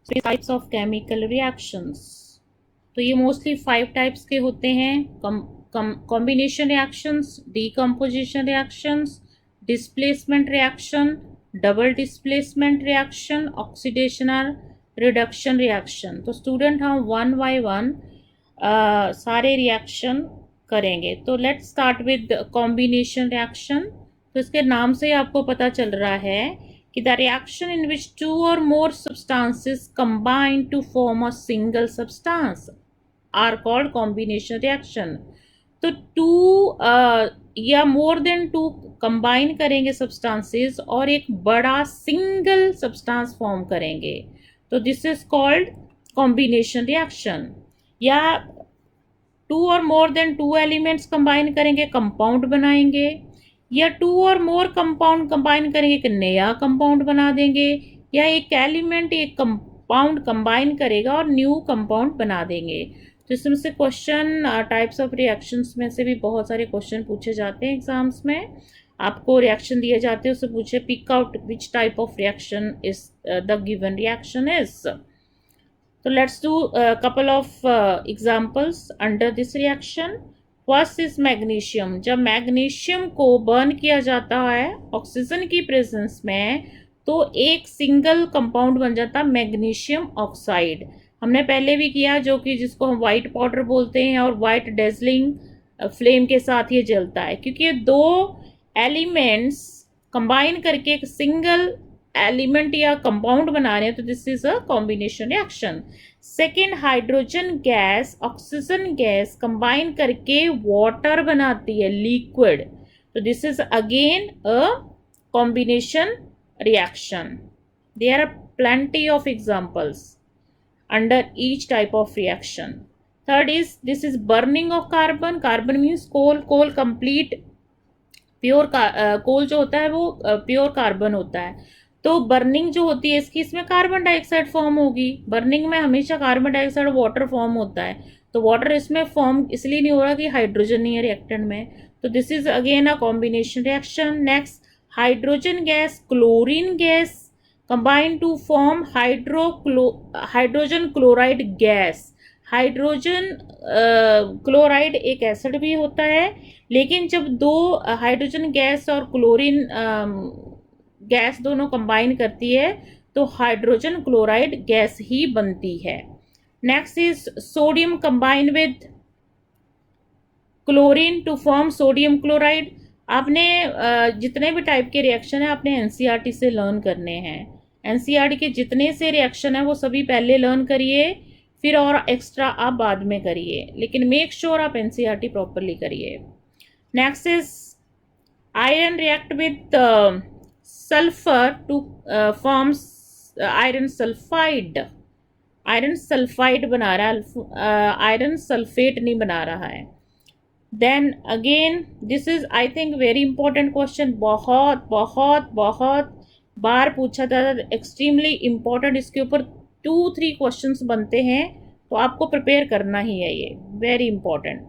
Types of chemical reactions. तो ये mostly 5 types के होते हैं। Combination reactions, decomposition reactions, displacement reaction, double displacement reaction, oxidation और रिडक्शन रिएक्शन। तो स्टूडेंट हम वन बाय वन सारे रिएक्शन करेंगे। तो let's start with combination reaction. तो इसके नाम से आपको पता चल रहा है कि the reaction in which 2 or more substances combine to form a single substance are called combination reaction। तो 2 या मोर देन 2 कंबाइन करेंगे सब्सटेंसेस और एक बड़ा सिंगल सब्सटेंस फॉर्म करेंगे, तो this is called combination reaction. या 2 और मोर देन 2 एलिमेंट्स कंबाइन करेंगे, कंपाउंड बनाएंगे, या 2 और मोर कंपाउंड कंबाइन करेंगे, एक नया कंपाउंड बना देंगे, या एक एलिमेंट एक कंपाउंड कंबाइन करेगा और न्यू कंपाउंड बना देंगे। तो इसमें से क्वेश्चन टाइप्स ऑफ रिएक्शंस में से भी बहुत सारे क्वेश्चन पूछे जाते हैं एग्जाम्स में। आपको रिएक्शन दिए जाते हैं, उससे पूछे pick out which type of reaction is the given reaction is. तो let's do couple of examples under this reaction। First is magnesium. जब मैग्नीशियम को बर्न किया जाता है ऑक्सीजन की प्रेजेंस में, तो एक सिंगल कंपाउंड बन जाता है मैग्नीशियम ऑक्साइड। हमने पहले भी किया, जो कि जिसको हम वाइट पाउडर बोलते हैं, और वाइट डेजलिंग फ्लेम के साथ ये जलता है, क्योंकि ये 2 एलिमेंट्स कंबाइन करके एक सिंगल एलिमेंट या कंपाउंड बना रहे हैं, तो this is a combination reaction. Second, hydrogen gas oxygen gas combine करके वाटर बनाती है, लिक्विड, तो this is again a combination reaction. There are plenty of examples under each type of reaction. Third is this is burning of carbon. Carbon means coal. Coal complete pure coal जो होता है वो pure carbon होता है। तो burning जो होती है इसकी, इसमें कार्बन डाइऑक्साइड फॉर्म होगी। बर्निंग में हमेशा कार्बन डाइऑक्साइड वाटर फॉर्म होता है, तो वाटर इसमें फॉर्म इसलिए नहीं हो रहा कि हाइड्रोजन नहीं है रिएक्टेंट में, तो this is again a combination reaction. Next, hydrogen gas chlorine gas combine to form hydrogen chloride gas. Hydrogen chloride एक एसिड भी होता है, लेकिन जब 2 हाइड्रोजन गैस और क्लोरीन गैस दोनों कंबाइन करती है तो हाइड्रोजन क्लोराइड गैस ही बनती है। Next is sodium combine with chlorine to form sodium chloride. आपने जितने भी टाइप के रिएक्शन है आपने एनसीईआरटी से लर्न करने हैं। एनसीईआरटी के जितने से रिएक्शन है वो सभी पहले लर्न करिए, फिर और एक्स्ट्रा आप बाद में करिए, लेकिन मेक श्योर आप एनसीईआरटी प्रॉपरली करिए। Next is iron react with sulphur to form iron sulphide. Iron sulphide बना रहा है, आयरन सल्फेट नहीं बना रहा है। Then again this is I think very important question, बहुत बहुत बहुत बार पूछा जाता है, एक्सट्रीमली इंपॉर्टेंट। इसके ऊपर 2-3 क्वेश्चंस बनते हैं, तो आपको प्रिपेयर करना ही है, ये वेरी इंपॉर्टेंट।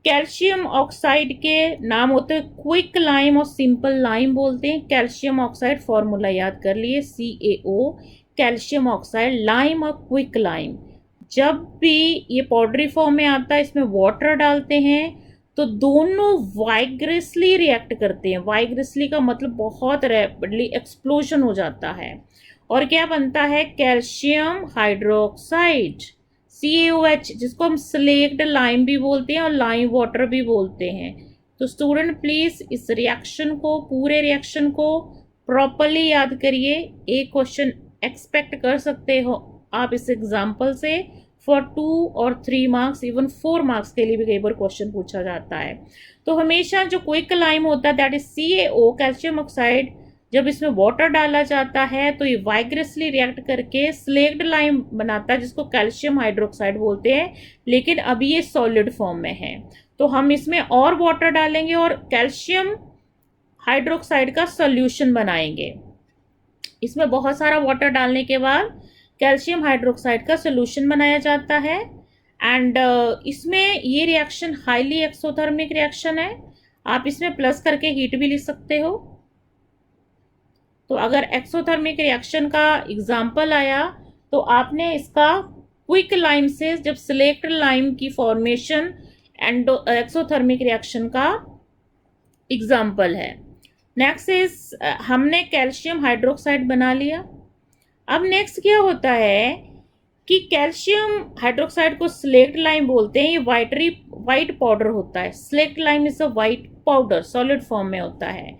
कैल्शियम ऑक्साइड के नाम होते हैं क्विक लाइम और सिंपल लाइम बोलते हैं। कैल्शियम ऑक्साइड फॉर्मूला याद कर लिए, CaO, कैल्शियम ऑक्साइड, लाइम और क्विक लाइम। जब भी ये पाउडरी फॉर्म में आता है, इसमें वाटर डालते हैं तो दोनों वाइग्रेसली रिएक्ट करते हैं। वाइग्रेसली का मतलब बहुत रैपिडली एक्सप्लोजन हो जाता है, और क्या बनता है, कैल्शियम हाइड्रोक्साइड, CaOH, जिसको हम स्लेक्ड लाइम भी बोलते हैं और लाइम वाटर भी बोलते हैं। तो स्टूडेंट प्लीज इस रिएक्शन को, पूरे रिएक्शन को प्रॉपरली याद करिए। एक क्वेश्चन एक्सपेक्ट कर सकते हो आप इस एग्जाम्पल से फॉर 2 और 3 मार्क्स, इवन 4 मार्क्स के लिए भी कई बार क्वेश्चन पूछा जाता है। तो हमेशा जो क्विक लाइम होता है that is CaO, calcium oxide, जब इसमें वाटर डाला जाता है तो ये वाइग्रेसली रिएक्ट करके स्लेक्ड लाइम बनाता है, जिसको कैल्शियम हाइड्रोक्साइड बोलते हैं, लेकिन अभी ये सॉलिड फॉर्म में है। तो हम इसमें और वाटर डालेंगे और कैल्शियम हाइड्रोक्साइड का सॉल्यूशन बनाएंगे। इसमें बहुत सारा वाटर डालने के बाद कैल्शियम हाइड्रोक्साइड का सॉल्यूशन बनाया जाता है। एंड इसमें ये रिएक्शन हाईली एक्सोथर्मिक रिएक्शन है। आप इसमें प्लस करके हीट भी लिख सकते हो। तो अगर एक्सोथर्मिक रिएक्शन का एग्जाम्पल आया तो आपने इसका क्विक लाइम से जब सिलेक्ट लाइम की फॉर्मेशन एक्सोथर्मिक रिएक्शन का एग्जाम्पल है। नेक्स्ट इज हमने कैल्शियम हाइड्रोक्साइड बना लिया। अब नेक्स्ट क्या होता है कि कैल्शियम हाइड्रोक्साइड को स्लेक्ट लाइम बोलते हैं। ये वाइट पाउडर होता है। Slaked lime is a white powder, solid form में होता है।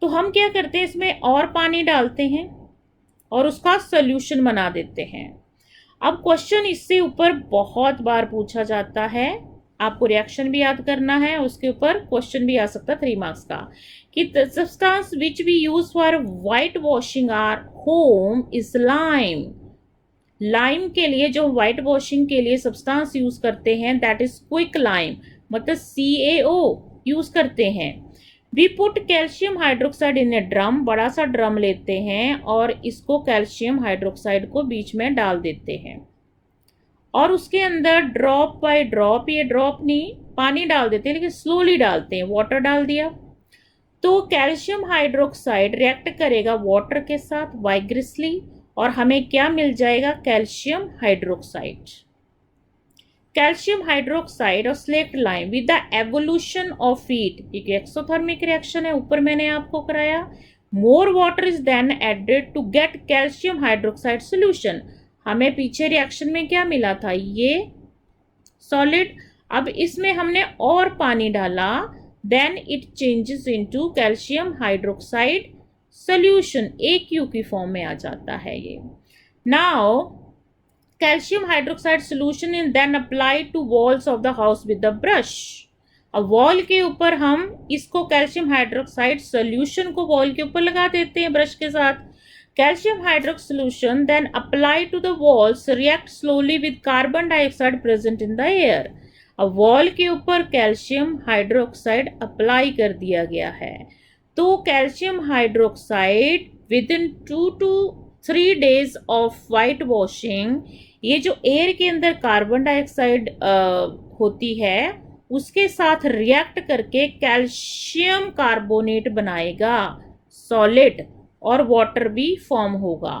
तो हम क्या करते हैं, इसमें और पानी डालते हैं और उसका सोल्यूशन बना देते हैं। अब क्वेश्चन इससे ऊपर बहुत बार पूछा जाता है, आपको रिएक्शन भी याद करना है, उसके ऊपर क्वेश्चन भी आ सकता है 3 मार्क्स का, कि the substance which we use for whitewashing are home is lime. Lime के लिए जो वाइट वॉशिंग के लिए सब्सटेंस यूज करते हैं दैट इज क्विक लाइम, मतलब CaO यूज करते हैं। We put calcium hydroxide in a drum, बड़ा सा ड्रम लेते हैं और इसको कैल्शियम हाइड्रोक्साइड को बीच में डाल देते हैं और उसके अंदर ड्रॉप बाय ड्रॉप, ये ड्रॉप नहीं पानी डाल देते हैं लेकिन स्लोली डालते हैं, वाटर डाल दिया तो कैल्शियम हाइड्रोक्साइड रिएक्ट करेगा वाटर के साथ वाइग्रेसली और हमें क्या मिल जाएगा, कैल्शियम हाइड्रोक्साइड। कैल्शियम हाइड्रोक्साइड और slaked lime with the evolution of heat, एक एक्सोथर्मिक रिएक्शन है, ऊपर मैंने आपको कराया। More water is then added to get calcium hydroxide solution. हमें पीछे रिएक्शन में क्या मिला था, ये सॉलिड। अब इसमें हमने और पानी डाला, then it changes into calcium hydroxide solution, AQ की फॉर्म में आ जाता है ये। Now calcium hydroxide solution is then applied to walls of the house with the brush. अब वॉल के ऊपर हम इसको कैल्शियम हाइड्रोक्साइड सोल्यूशन को वॉल के ऊपर लगा देते हैं ब्रश के साथ। Calcium hydroxide solution then applied to the walls react slowly with carbon dioxide present in the air. अब वॉल के ऊपर कैल्शियम हाइड्रोक्साइड अप्लाई कर दिया गया है तो calcium hydroxide with in 2 to 3 days of white washing, ये जो एयर के अंदर कार्बन डाइऑक्साइड होती है उसके साथ रिएक्ट करके कैल्शियम कार्बोनेट बनाएगा सॉलिड और वाटर भी फॉर्म होगा।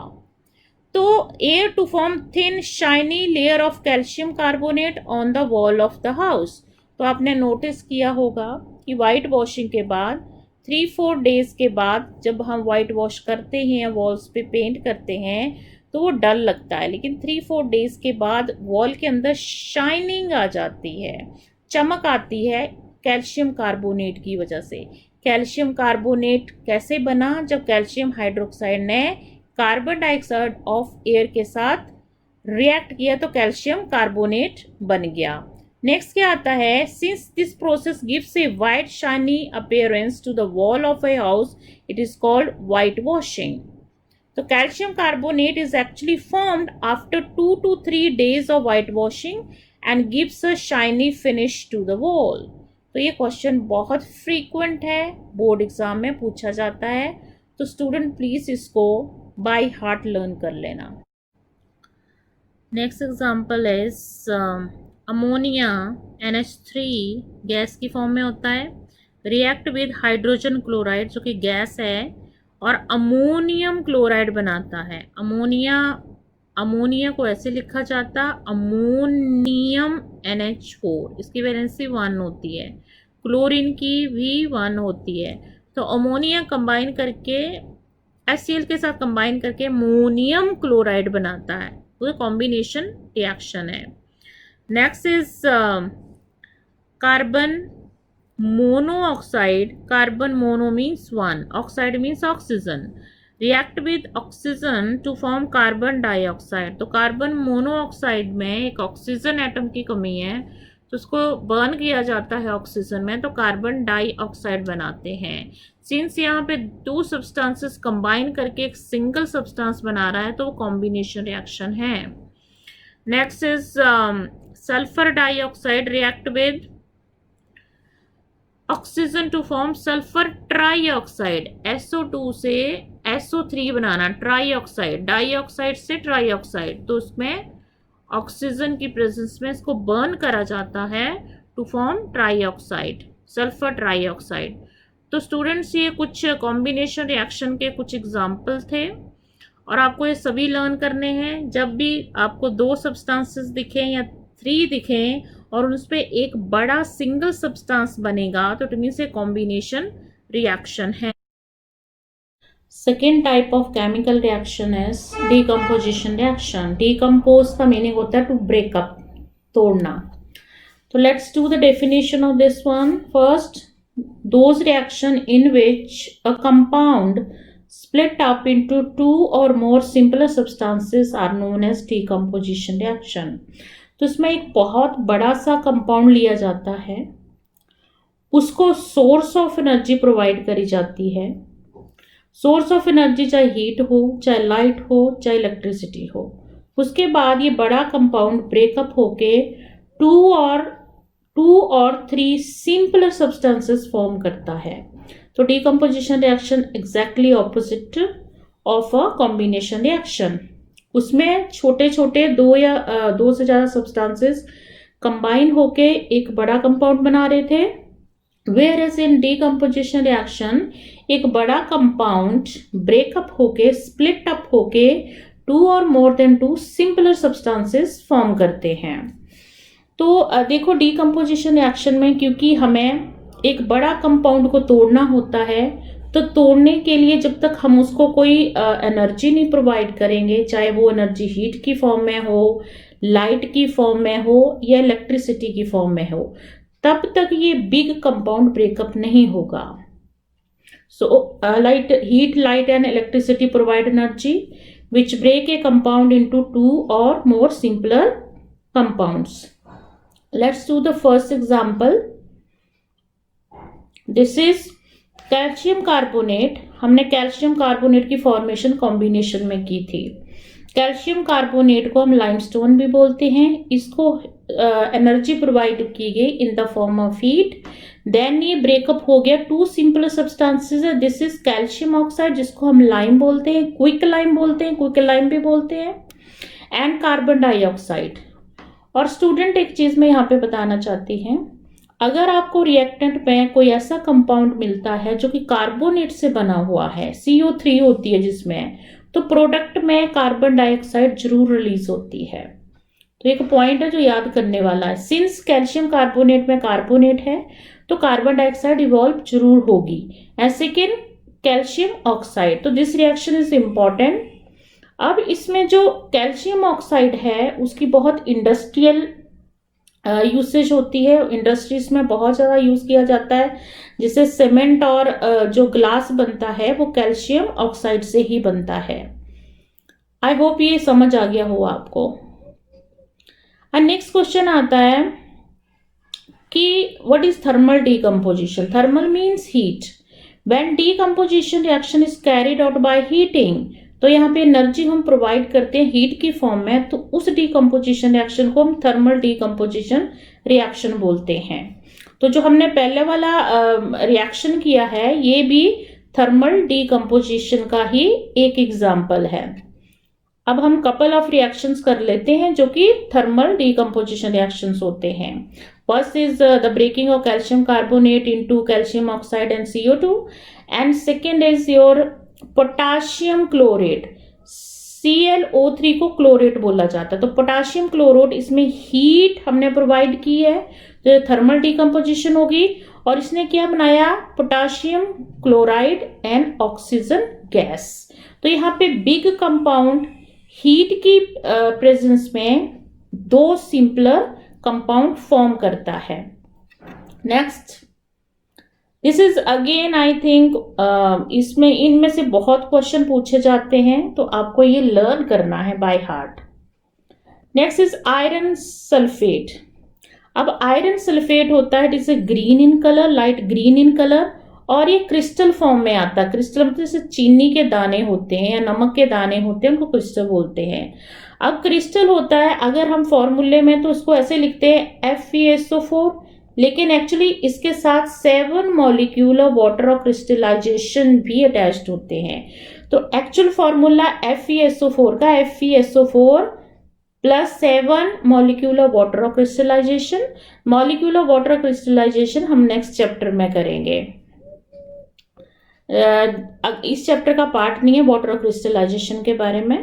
तो air to form thin shiny layer of calcium carbonate on the wall of the house. तो आपने नोटिस किया होगा कि वाइट वॉशिंग के बाद 3-4 डेज के बाद जब हम वाइट वॉश करते हैं, वॉल्स पे पेंट करते हैं तो वो डल लगता है, लेकिन 3-4 डेज के बाद वॉल के अंदर शाइनिंग आ जाती है, चमक आती है कैल्शियम कार्बोनेट की वजह से। कैल्शियम कार्बोनेट कैसे बना, जब कैल्शियम हाइड्रोक्साइड ने कार्बन डाइऑक्साइड ऑफ एयर के साथ रिएक्ट किया तो कैल्शियम कार्बोनेट बन गया। नेक्स्ट क्या आता है, since this process gives a white shiny appearance to the wall of a house it is called white washing. तो calcium carbonate is actually formed after 2 to 3 days of white washing and gives a shiny finish to the wall. तो ये question बहुत frequent है, board exam में पूछा जाता है, तो स्टूडेंट प्लीज इसको बाय हार्ट लर्न कर लेना। Next example is ammonia NH3 gas की फॉर्म में होता है, रिएक्ट विद हाइड्रोजन क्लोराइड जो कि गैस है और अमोनियम क्लोराइड बनाता है। अमोनिया को ऐसे लिखा जाता अमोनियम NH4, इसकी वैलेंसी 1 होती है, क्लोरीन की भी 1 होती है। तो अमोनिया कंबाइन करके HCl के साथ कंबाइन करके अमोनियम क्लोराइड बनाता है, वो कॉम्बिनेशन रिएक्शन है। Next is carbon monoxide, carbon mono means 1, oxide means oxygen, react with oxygen to form carbon dioxide. तो कार्बन मोनोऑक्साइड में एक ऑक्सीजन एटम की कमी है तो उसको बर्न किया जाता है ऑक्सीजन में, तो कार्बन डाइऑक्साइड बनाते हैं। सिंस यहाँ पे 2 सब्सटेंसेस कंबाइन करके एक सिंगल सब्सटेंस बना रहा है तो वो कॉम्बिनेशन रिएक्शन है। Next is sulphur dioxide react with oxygen to form sulphur trioxide, SO2 से SO3 बनाना, ट्राईऑक्साइड, डाइऑक्साइड से ट्राईऑक्साइड, तो उसमें ऑक्सीजन की प्रेजेंस में इसको बर्न करा जाता है to form trioxide, sulphur trioxide. तो स्टूडेंट्स ये कुछ कॉम्बिनेशन रिएक्शन के कुछ एग्जाम्पल थे। और आपको ये सभी लर्न करने हैं। जब भी आपको 2 सब्सटेंसेस दिखें या 3 दिखें और उस पे एक बड़ा सिंगल सब्सटेंस बनेगा तो it means a combination reaction है। Second type of chemical reaction is decomposition reaction. Decompose का मीनिंग होता है टू ब्रेकअप, तोड़ना। तो let's do the definition of this one first. Those reaction in which a compound split up into 2 or more simpler substances are known as decomposition reaction। तो इसमें एक बहुत बड़ा सा कंपाउंड लिया जाता है, उसको सोर्स ऑफ एनर्जी प्रोवाइड करी जाती है। सोर्स ऑफ एनर्जी चाहे हीट हो, चाहे लाइट हो, चाहे इलेक्ट्रिसिटी हो। उसके बाद ये बड़ा कंपाउंड ब्रेकअप होके टू और 3 सिंपलर सब्सटेंसेस फॉर्म करता है। तो decomposition reaction exactly opposite of a combination reaction. उसमें छोटे छोटे 2 या 2 से ज़्यादा सब्सटेंसेस कंबाइन होके एक बड़ा कंपाउंड बना रहे थे, whereas in decomposition reaction एक बड़ा कंपाउंड ब्रेकअप होके, स्प्लिट अप होके 2 और more than 2 simpler substances form करते हैं। तो देखो डीकम्पोजिशन रिएक्शन में क्योंकि हमें एक बड़ा कंपाउंड को तोड़ना होता है, तो तोड़ने के लिए जब तक हम उसको कोई एनर्जी नहीं प्रोवाइड करेंगे, चाहे वो एनर्जी हीट की फॉर्म में हो, लाइट की फॉर्म में हो या इलेक्ट्रिसिटी की फॉर्म में हो, तब तक ये बिग कंपाउंड ब्रेकअप नहीं होगा। So heat, light and electricity provide energy which break a compound into 2 और more simpler compounds. Let's do the first example. This is calcium carbonate. हमने कैल्शियम कार्बोनेट की फॉर्मेशन कॉम्बिनेशन में की थी। Calcium carbonate को हम लाइमस्टोन भी बोलते हैं। इसको एनर्जी प्रोवाइड की गई in the form of heat. Then ये ब्रेकअप हो गया 2 सिंपल सब्सटेंसेस है। दिस इज कैल्शियम ऑक्साइड जिसको हम लाइम बोलते हैं, क्विक लाइम बोलते हैं, क्विक लाइम भी बोलते हैं, एंड कार्बन डाइऑक्साइड। और स्टूडेंट एक चीज मैं यहाँ पे बताना चाहती हैं, अगर आपको रिएक्टेंट में कोई ऐसा कंपाउंड मिलता है जो कि कार्बोनेट से बना हुआ है, CO3 होती है जिसमें, तो प्रोडक्ट में कार्बन डाइऑक्साइड जरूर रिलीज होती है। तो एक पॉइंट है जो याद करने वाला है। सिंस कैल्शियम कार्बोनेट में कार्बोनेट है तो कार्बन डाइऑक्साइड इवॉल्व जरूर होगी। एंड सेकेंड कैल्शियम ऑक्साइड, तो दिस रिएक्शन इज इंपॉर्टेंट। अब इसमें जो कैल्शियम ऑक्साइड है उसकी बहुत इंडस्ट्रियल यूसेज होती है, इंडस्ट्रीज में बहुत ज़्यादा यूज किया जाता है, जिससे सीमेंट और जो ग्लास बनता है वो कैल्शियम ऑक्साइड से ही बनता है। आई होप ये समझ आ गया हो आपको। नेक्स्ट क्वेश्चन आता है कि what is thermal decomposition. Thermal means heat. When decomposition reaction is carried out by heating, तो यहाँ पे एनर्जी हम प्रोवाइड करते हैं हीट की फॉर्म में, तो उस डीकम्पोजिशन रिएक्शन को हम थर्मल डीकम्पोजिशन रिएक्शन बोलते हैं। तो जो हमने पहले वाला रिएक्शन किया है ये भी थर्मल डीकम्पोजिशन का ही एक एग्जाम्पल है। अब हम कपल ऑफ रिएक्शंस कर लेते हैं जो कि थर्मल डीकम्पोजिशन रिएक्शंस होते हैं। First is the breaking of calcium carbonate into calcium oxide and CO2, and second is your potassium chlorate. ClO3 को क्लोरेट बोला जाता है। तो पोटाशियम क्लोराइड, इसमें हीट हमने प्रोवाइड की है तो थर्मल डीकम्पोजिशन होगी, और इसने क्या बनाया, potassium chloride and oxygen gas. तो यहाँ पे बिग कंपाउंड हीट की प्रेजेंस में 2 सिंपलर कंपाउंड फॉर्म करता है। Next, this is again I think इसमें इनमें से बहुत क्वेश्चन पूछे जाते हैं तो आपको ये लर्न करना है by heart. Next is iron sulphate. अब आयरन सल्फेट होता है, it is green in colour, light green in colour, और ये क्रिस्टल फॉर्म में आता है। क्रिस्टल मतलब जैसे चीनी के दाने होते हैं या नमक के दाने होते हैं, उनको क्रिस्टल बोलते हैं। अब क्रिस्टल होता है, अगर हम फॉर्मूले में तो उसको ऐसे लिखते हैं FeSO4, लेकिन एक्चुअली इसके साथ 7 molecule of water of crystallization भी अटैच्ड होते हैं। तो एक्चुअल फॉर्मूला FeSO4 का FeSO4 plus 7 molecule of water of crystallization. Molecule of water crystallization हम नेक्स्ट चैप्टर में करेंगे। इस चैप्टर का पार्ट नहीं है वाटर क्रिस्टलाइजेशन के बारे में।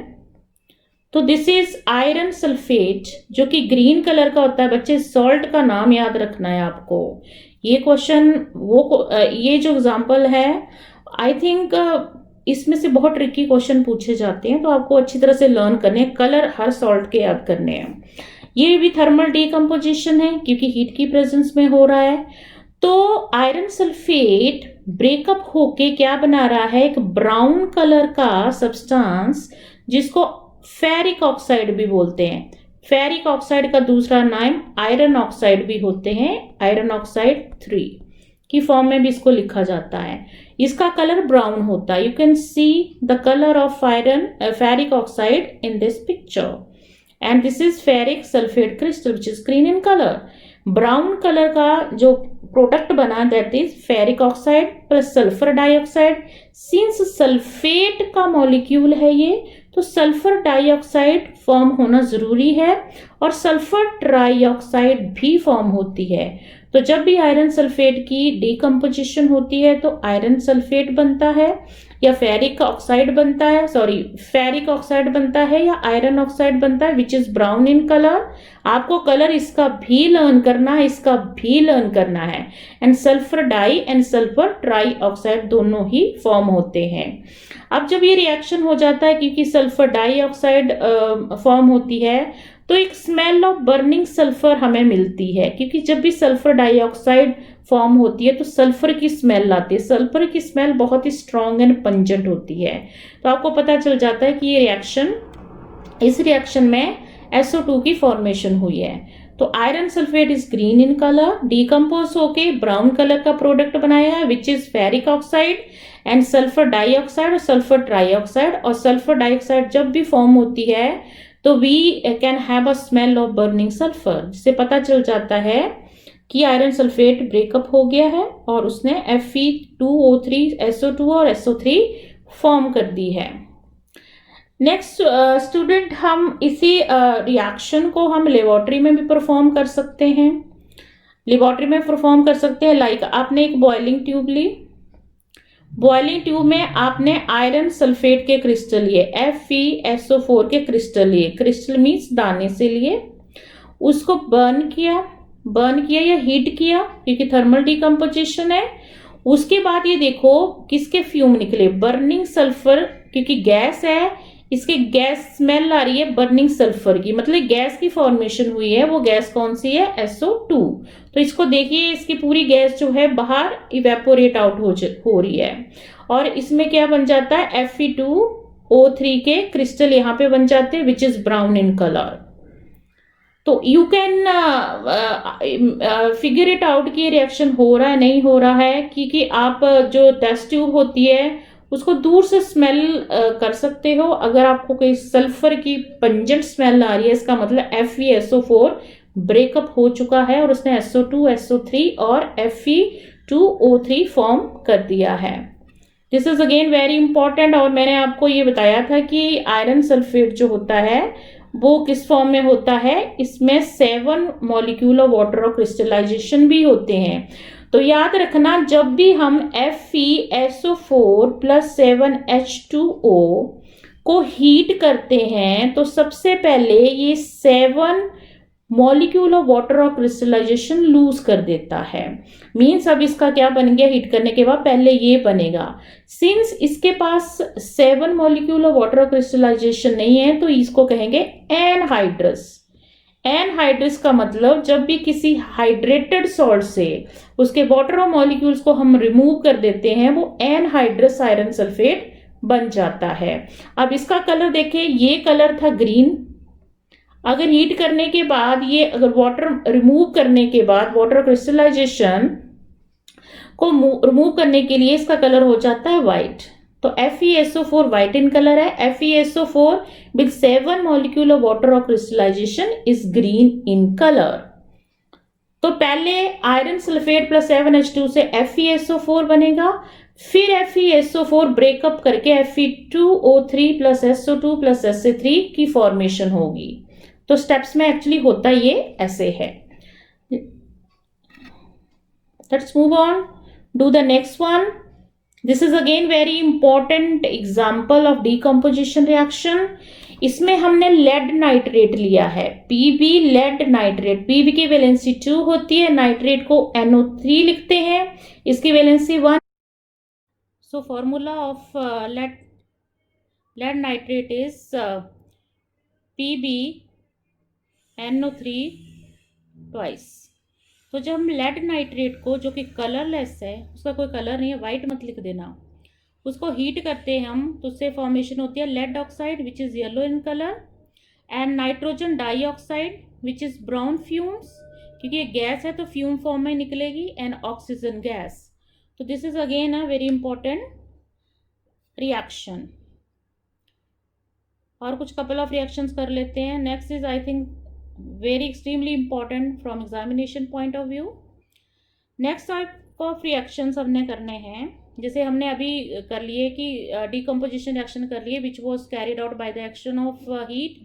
तो दिस इज आयरन सल्फेट, जो कि ग्रीन कलर का होता है। बच्चे सॉल्ट का नाम याद रखना है आपको। ये क्वेश्चन ये जो एग्जांपल है, आई थिंक इसमें से बहुत ट्रिकी क्वेश्चन पूछे जाते हैं, तो आपको अच्छी तरह से लर्न करने हैं। कलर हर सॉल्ट के याद करने हैं। ये भी थर्मल डीकम्पोजिशन है क्योंकि हीट की प्रेजेंस में हो रहा है। तो आयरन सल्फेट ब्रेकअप होके क्या बना रहा है, एक ब्राउन कलर का सब्सटेंस जिसको फेरिक ऑक्साइड भी बोलते हैं। फेरिक ऑक्साइड का दूसरा नाम आयरन ऑक्साइड भी होते हैं। आयरन ऑक्साइड 3 की फॉर्म में भी इसको लिखा जाता है। इसका कलर ब्राउन होता है। You can see the colour of iron ferric oxide in this picture, and this is ferric sulphate crystal which is green in colour. Brown colour का जो प्रोडक्ट बना, that is ferric oxide plus sulphur dioxide. Since sulphate का molecule है ये, तो sulphur dioxide form होना जरूरी है, और सल्फर ट्राइऑक्साइड भी फॉर्म होती है। तो जब भी आयरन सल्फेट की डीकम्पोजिशन होती है तो आयरन सल्फेट बनता है, या फेरिक ऑक्साइड बनता है, फेरिक ऑक्साइड बनता है, या आयरन ऑक्साइड बनता है which is brown in colour. आपको कलर इसका भी लर्न करना है, इसका भी लर्न करना है। And sulphur di and sulphur trioxide दोनों ही फॉर्म होते हैं। अब जब ये रिएक्शन हो जाता है, क्योंकि सल्फर डाई ऑक्साइड फॉर्म होती है, तो एक स्मेल ऑफ बर्निंग सल्फर हमें मिलती है, क्योंकि जब भी सल्फर डाइऑक्साइड फॉर्म होती है तो सल्फर की स्मेल आती है। सल्फर की स्मेल बहुत ही स्ट्रॉन्ग एंड पंजेंट होती है। तो आपको पता चल जाता है कि ये इस रिएक्शन में SO2 की फॉर्मेशन हुई है। तो iron sulphate is green in colour, decompose होके ब्राउन कलर का प्रोडक्ट बनाया है which is ferric oxide and sulphur dioxide और सल्फर ट्राइऑक्साइड। और सल्फर डाइऑक्साइड जब भी फॉर्म होती है तो we can have a smell of burning sulphur, जिससे पता चल जाता है कि आयरन सल्फेट ब्रेकअप हो गया है और उसने Fe2O3 SO2 और SO3 फॉर्म कर दी है। नेक्स्ट स्टूडेंट, हम इसी रिएक्शन को हम लेबोरेटरी में भी परफॉर्म कर सकते हैं। लेबोरेटरी में परफॉर्म कर सकते हैं, लाइक आपने एक बॉइलिंग ट्यूब ली। बॉइलिंग ट्यूब में आपने आयरन सल्फेट के क्रिस्टल लिए, FeSO4 के क्रिस्टल लिए। क्रिस्टल मीन्स दाने से लिए, उसको बर्न किया या हीट किया, क्योंकि थर्मल डीकम्पोजिशन है। उसके बाद ये देखो किसके फ्यूम निकले, बर्निंग सल्फर, क्योंकि गैस है, इसके गैस स्मेल आ रही है बर्निंग सल्फर की, मतलब गैस की फॉर्मेशन हुई है। वो गैस कौन सी है, SO2। तो इसको देखिए, इसकी पूरी गैस जो है बाहर इवेपोरेट आउट हो रही है, और इसमें क्या बन जाता है, Fe2O3 के क्रिस्टल यहाँ पे बन जाते हैं which is brown in colour. तो you can figure it out कि रिएक्शन हो रहा है नहीं हो रहा है, क्योंकि आप जो टेस्ट ट्यूब होती है उसको दूर से स्मेल कर सकते हो। अगर आपको कोई सल्फर की पंजेंट स्मेल आ रही है, इसका मतलब FeSO4 ब्रेकअप हो चुका है और उसने SO2, SO3 और Fe2O3 फॉर्म कर दिया है। This is again very important. और मैंने आपको ये बताया था कि आयरन सल्फेट जो होता है वो किस फॉर्म में होता है, इसमें 7 मॉलिक्यूल ऑफ वाटर और क्रिस्टलाइजेशन भी होते हैं। तो याद रखना, जब भी हम FeSO4 प्लस 7H2O को हीट करते हैं तो सबसे पहले ये 7 मॉलिक्यूल ऑफ वाटर और क्रिस्टलाइजेशन लूज कर देता है। मीन्स अब इसका क्या बन गया, हीट करने के बाद पहले ये बनेगा। सिंस इसके पास 7 मॉलिक्यूल ऑफ वाटर और क्रिस्टलाइजेशन नहीं है, तो इसको कहेंगे एनहाइड्रस। एनहाइड्रस का मतलब जब भी किसी हाइड्रेटेड सॉल्ट से उसके वाटर और मॉलिक्यूल्स को हम रिमूव कर देते हैं, वो एनहाइड्रस आयरन सल्फेट बन जाता है। अब इसका कलर देखें, ये कलर था ग्रीन। अगर हीट करने के बाद ये, अगर वाटर रिमूव करने के बाद, वाटर क्रिस्टलाइजेशन को रिमूव करने के लिए इसका कलर हो जाता है व्हाइट। तो FeSO4 व्हाइट इन कलर है। FeSO4 with 7 molecule of water of crystallization is green in color। तो पहले आयरन सल्फेट प्लस 7H2 से FeSO4 बनेगा, फिर FeSO4 ब्रेकअप करके Fe2O3 plus SO2 plus SA3 की फॉर्मेशन होगी। तो स्टेप्स में एक्चुअली होता ये ऐसे है। Let's move on, do the next one. This is again very important example of decomposition reaction. इसमें हमने लेड नाइट्रेट लिया है, पीबी लेड नाइट्रेट। पीबी की वैलेंसी 2 होती है, नाइट्रेट को NO3 लिखते हैं, इसकी valency 1। So formula of lead nitrate is PbNO3 twice. तो जब हम लेड नाइट्रेट को, जो कि कलरलेस है, उसका कोई कलर नहीं है, वाइट मत लिख देना, उसको हीट करते हैं हम, तो उससे फॉर्मेशन होती है lead oxide which is yellow in colour, and nitrogen dioxide which is brown fumes, क्योंकि ये गैस है तो फ्यूम फॉर्म में निकलेगी, एंड ऑक्सीजन गैस। तो this is again a very important reaction. और कुछ कपल ऑफ रिएक्शंस कर लेते हैं। Next is I think very extremely important from examination point of view. Next type of reactions हमने करने हैं, जैसे हमने अभी कर लिए कि डीकम्पोजिशन रिएक्शन कर लिए which was carried out by the action of heat.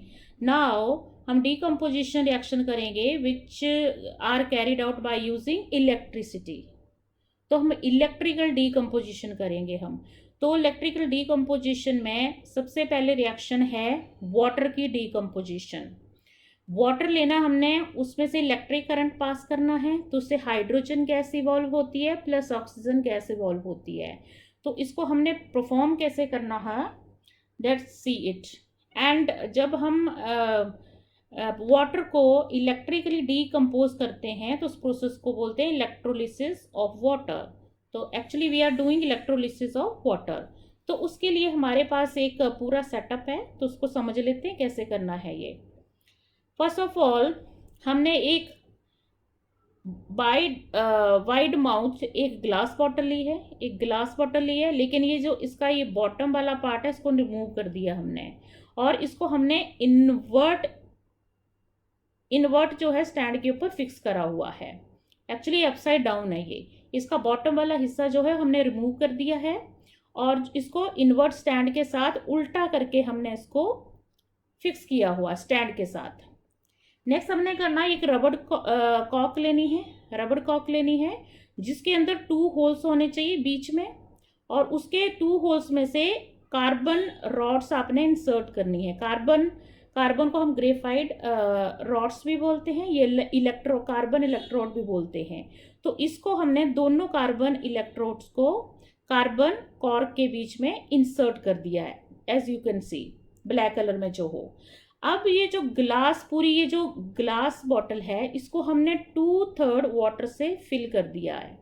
Now हम डीकम्पोजिशन रिएक्शन करेंगे which are carried out by using electricity. तो हम इलेक्ट्रिकल डीकम्पोजिशन करेंगे हम। तो इलेक्ट्रिकल डीकम्पोजिशन में सबसे पहले रिएक्शन है वाटर की डीकम्पोजिशन। वाटर लेना हमने, उसमें से इलेक्ट्रिक करंट पास करना है, तो उससे हाइड्रोजन गैस इवॉल्व होती है प्लस ऑक्सीजन गैस इवॉल्व होती है। तो इसको हमने परफॉर्म कैसे करना है, लेट्स सी इट। एंड जब हम वाटर को इलेक्ट्रिकली डीकम्पोज करते हैं तो उस प्रोसेस को बोलते हैं इलेक्ट्रोलिसिस ऑफ वाटर। तो actually we are doing electrolysis of water. तो उसके लिए हमारे पास एक पूरा सेटअप है, तो उसको समझ लेते हैं कैसे करना है ये। फर्स्ट ऑफ ऑल हमने एक वाइड माउथ एक ग्लास बॉटल ली है, लेकिन ये जो इसका ये बॉटम वाला पार्ट है इसको रिमूव कर दिया हमने, और इसको हमने इन्वर्ट जो है स्टैंड के ऊपर फिक्स करा हुआ है। एक्चुअली अपसाइड डाउन है ये, इसका बॉटम वाला हिस्सा जो है हमने रिमूव कर दिया है, और इसको इन्वर्ट स्टैंड के साथ उल्टा करके हमने इसको फिक्स किया हुआ स्टैंड के साथ। नेक्स्ट हमने करना है, एक रबड़ कॉक लेनी है जिसके अंदर 2 होल्स होने चाहिए बीच में, और उसके 2 होल्स में से कार्बन रॉड्स आपने इंसर्ट करनी है। कार्बन को हम ग्रेफाइड रॉड्स भी बोलते हैं, ये कार्बन इलेक्ट्रोड भी बोलते हैं। तो इसको हमने दोनों कार्बन इलेक्ट्रोड्स को कार्बन कॉर्क के बीच में इंसर्ट कर दिया है, as you can see black colour में जो हो। अब ये जो ग्लास बॉटल है इसको हमने 2/3 वाटर से फिल कर दिया है,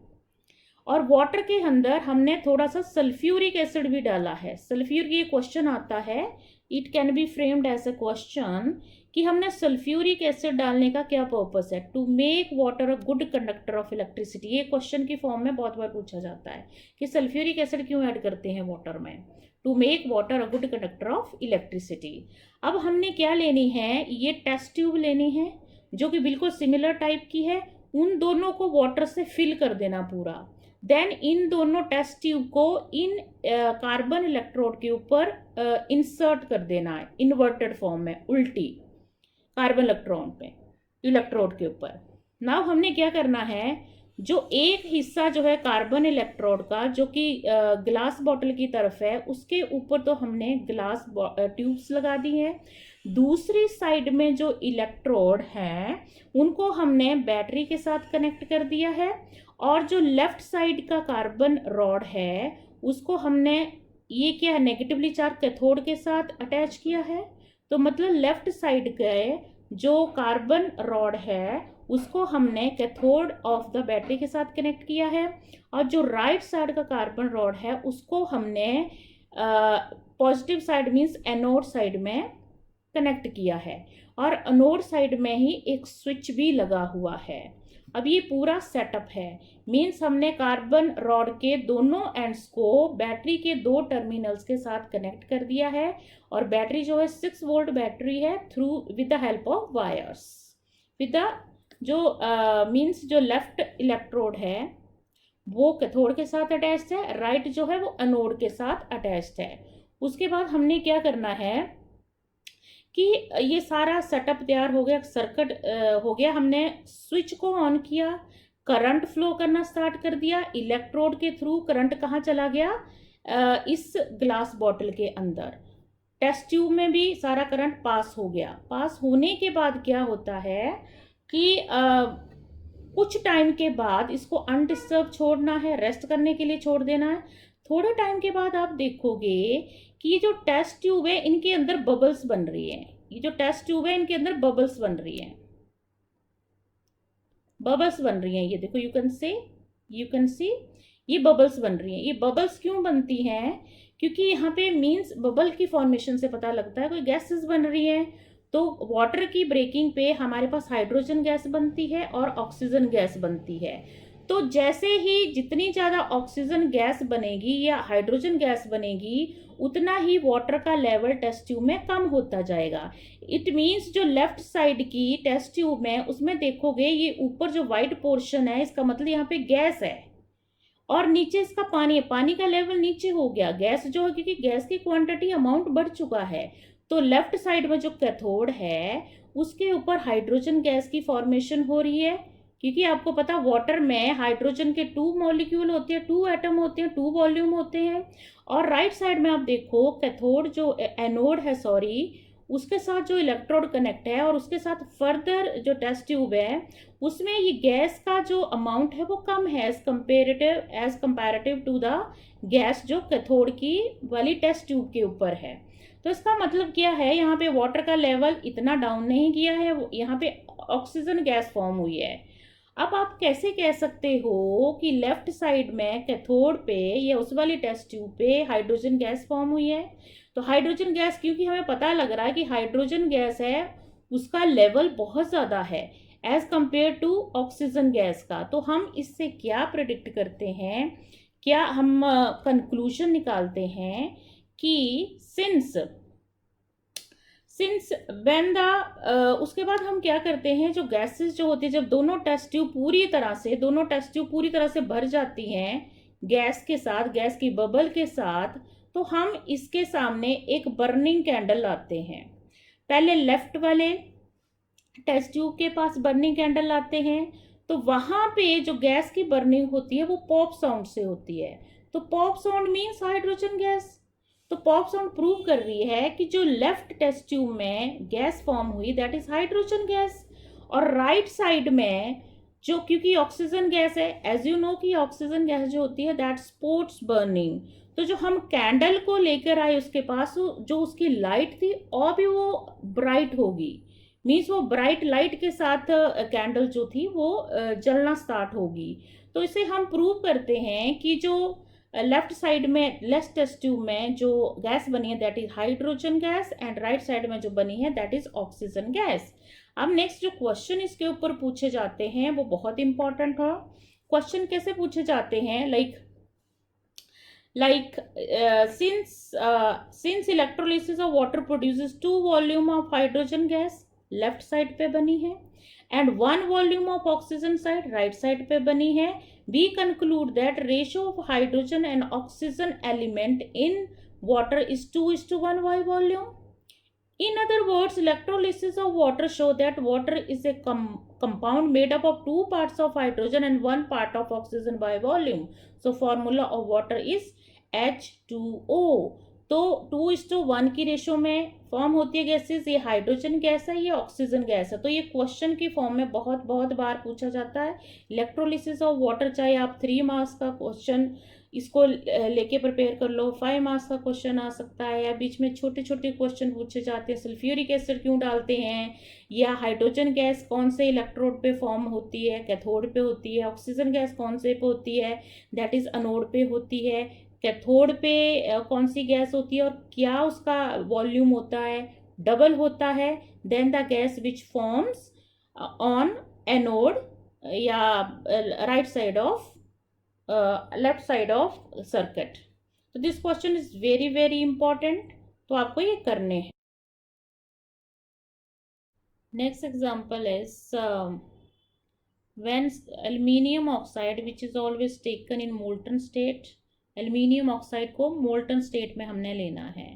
और वाटर के अंदर हमने थोड़ा सा सल्फ्यूरिक एसिड भी डाला है। सल्फ्यूरिक, ये क्वेश्चन आता है, it can be framed as a question कि हमने सल्फ्यूरिक एसिड डालने का क्या पर्पस है। To make water a good conductor of electricity, ये क्वेश्चन की फॉर्म में बहुत बार पूछा जाता है कि सल्फ्यूरिक एसिड क्यों ऐड करते हैं वाटर में। To make water a good conductor of electricity. अब हमने क्या लेनी है, ये टेस्ट ट्यूब लेनी है जो कि बिल्कुल सिमिलर टाइप की है, उन दोनों को वाटर से फिल कर देना पूरा। देन इन दोनों टेस्ट ट्यूब को इन कार्बन इलेक्ट्रोड के ऊपर इंसर्ट कर देना है इन्वर्टेड फॉर्म में, उल्टी कार्बन इलेक्ट्रोड के ऊपर। नाउ हमने क्या करना है, जो एक हिस्सा जो है कार्बन इलेक्ट्रोड का जो कि ग्लास बॉटल की तरफ है, उसके ऊपर तो हमने ग्लास ट्यूब्स लगा दी है। दूसरी साइड में जो इलेक्ट्रोड हैं उनको हमने बैटरी के साथ कनेक्ट कर दिया है, और जो लेफ्ट साइड का कार्बन रॉड है उसको हमने ये क्या है, नेगेटिवली चार्ज कैथोड के साथ अटैच किया है। तो मतलब लेफ्ट साइड के जो कार्बन रॉड है उसको हमने कैथोड ऑफ द बैटरी के साथ कनेक्ट किया है, और जो राइट साइड का कार्बन रॉड है उसको हमने positive side means anode side में कनेक्ट किया है, और एनोड साइड में ही एक स्विच भी लगा हुआ है। अब ये पूरा सेटअप है, मीन्स हमने कार्बन रॉड के दोनों एंड्स को बैटरी के 2 टर्मिनल्स के साथ कनेक्ट कर दिया है, और बैटरी जो है 6 वोल्ट बैटरी है through with the help of wires, with the जो मीन्स जो लेफ्ट इलेक्ट्रोड है वो कैथोड के साथ अटैच्ड है, राइट जो है वो एनोड के साथ अटैच्ड है। उसके बाद हमने क्या करना है कि ये सारा सेटअप तैयार हो गया, सर्किट हो गया, हमने स्विच को ऑन किया, करंट फ्लो करना स्टार्ट कर दिया, इलेक्ट्रोड के थ्रू करंट कहाँ चला गया, इस ग्लास बॉटल के अंदर। टेस्ट ट्यूब में भी सारा करंट पास हो गया। पास होने के बाद क्या होता है कि कुछ टाइम के बाद इसको अनडिस्टर्ब छोड़ना है, रेस्ट करने के लिए छोड़ देना है। थोड़े टाइम के बाद आप देखोगे कि ये जो टेस्ट ट्यूब है इनके अंदर बबल्स बन रही है। ये जो टेस्ट ट्यूब है इनके अंदर बबल्स बन रही है, बबल्स बन रही हैं। ये देखो, यू कैन सी ये बबल्स बन रही हैं। ये बबल्स क्यों बनती हैं? क्योंकि यहाँ पे मीन्स बबल की फॉर्मेशन से पता लगता है कोई गैसेस बन रही हैं। तो वाटर की ब्रेकिंग पे हमारे पास हाइड्रोजन गैस बनती है और ऑक्सीजन गैस बनती है। तो जैसे ही जितनी ज़्यादा ऑक्सीजन गैस बनेगी या हाइड्रोजन गैस बनेगी, उतना ही वाटर का लेवल टेस्ट ट्यूब में कम होता जाएगा। इट मीन्स जो लेफ्ट साइड की टेस्ट ट्यूब में, उसमें देखोगे ये ऊपर जो वाइट पोर्शन है, इसका मतलब यहाँ पे गैस है और नीचे इसका पानी है। पानी का लेवल नीचे हो गया, गैस जो है, क्योंकि गैस की क्वांटिटी अमाउंट बढ़ चुका है। तो लेफ्ट साइड में जो कैथोड है उसके ऊपर हाइड्रोजन गैस की फॉर्मेशन हो रही है, क्योंकि आपको पता वाटर में हाइड्रोजन के 2 मॉलिक्यूल होते हैं, 2 एटम होते हैं, 2 वॉल्यूम होते हैं। और राइट साइड में आप देखो कैथोड जो एनोड है, सॉरी, उसके साथ जो इलेक्ट्रोड कनेक्ट है और उसके साथ फर्दर जो टेस्ट ट्यूब है उसमें ये गैस का जो अमाउंट है वो कम है as comparative to the gas जो कैथोड की वाली टेस्ट ट्यूब के ऊपर है। तो इसका मतलब क्या है, यहाँ पे वाटर का लेवल इतना डाउन नहीं किया है, यहाँ पे ऑक्सीजन गैस फॉर्म हुई है। अब आप कैसे कह सकते हो कि लेफ्ट साइड में कैथोड पे या उस वाली टेस्ट ट्यूब पे हाइड्रोजन गैस फॉर्म हुई है? तो हाइड्रोजन गैस, क्योंकि हमें पता लग रहा है कि हाइड्रोजन गैस है उसका लेवल बहुत ज़्यादा है as compare to oxygen gas का। तो हम इससे क्या प्रेडिक्ट करते हैं, क्या हम कंक्लूजन निकालते हैं कि सिंस व्हेन द उसके बाद हम क्या करते हैं, जो गैसेस जो होती है, जब दोनों टेस्ट ट्यूब पूरी तरह से भर जाती हैं गैस के साथ, गैस की बबल के साथ, तो हम इसके सामने एक बर्निंग कैंडल लाते हैं। पहले लेफ्ट वाले टेस्ट ट्यूब के पास बर्निंग कैंडल लाते हैं, तो वहां पे जो गैस की बर्निंग होती है वो पॉप साउंड से होती है। तो pop sound means hydrogen gas. तो पॉप साउंड प्रूव कर रही है कि जो लेफ्ट टेस्ट ट्यूब में गैस फॉर्म हुई दैट इज हाइड्रोजन गैस। और राइट साइड में जो, क्योंकि ऑक्सीजन गैस है, एज यू नो कि ऑक्सीजन गैस जो होती है दैट सपोर्ट्स बर्निंग। तो जो हम कैंडल को लेकर आए उसके पास, जो उसकी लाइट थी और भी वो ब्राइट होगी, मीन्स वो ब्राइट लाइट के साथ कैंडल जो थी वो जलना स्टार्ट होगी। तो इसे हम प्रूव करते हैं कि जो लेफ्ट साइड में लेफ्ट टेस्ट ट्यूब में जो गैस बनी है that is hydrogen gas and right side में जो बनी है दैट इज ऑक्सीजन गैस। अब नेक्स्ट जो क्वेश्चन इसके ऊपर पूछे जाते हैं वो बहुत इंपॉर्टेंट है। क्वेश्चन कैसे पूछे जाते हैं, since electrolysis of water produces 2 volume of hydrogen gas, left side पे बनी है, and 1 volume of oxygen side right side पे बनी है, we conclude that ratio of hydrogen and oxygen element in water is 2:1 by volume. In other words, electrolysis of water show that water is a compound made up of 2 parts of hydrogen and 1 part of oxygen by volume. So formula of water is H2O. तो 2:1 की ratio में form होती है gases. ये hydrogen gas है, ये oxygen gas है। तो ये क्वेश्चन की फॉर्म में बहुत बहुत बार पूछा जाता है। इलेक्ट्रोलिसिस ऑफ वाटर, चाहे आप 3 मार्क्स का क्वेश्चन इसको लेके प्रिपेयर कर लो, 5 मार्क्स का क्वेश्चन आ सकता है, या बीच में छोटे छोटे क्वेश्चन पूछे जाते हैं, सल्फ्यूरिक एसिड क्यों डालते हैं, या हाइड्रोजन गैस कौन से इलेक्ट्रोड पे फॉर्म होती है, कैथोड पे होती है, ऑक्सीजन गैस कौन से पे होती है दैट इज अनोड पे होती है, कैथोड पे कौन सी गैस होती है और क्या उसका वॉल्यूम होता है, डबल होता है then the gas which forms on anode या right side of left side of circuit. तो this question is very very important, तो आपको ये करने हैं। Next example is when aluminium oxide which is always taken in molten state, aluminium oxide को molten state में हमने लेना है।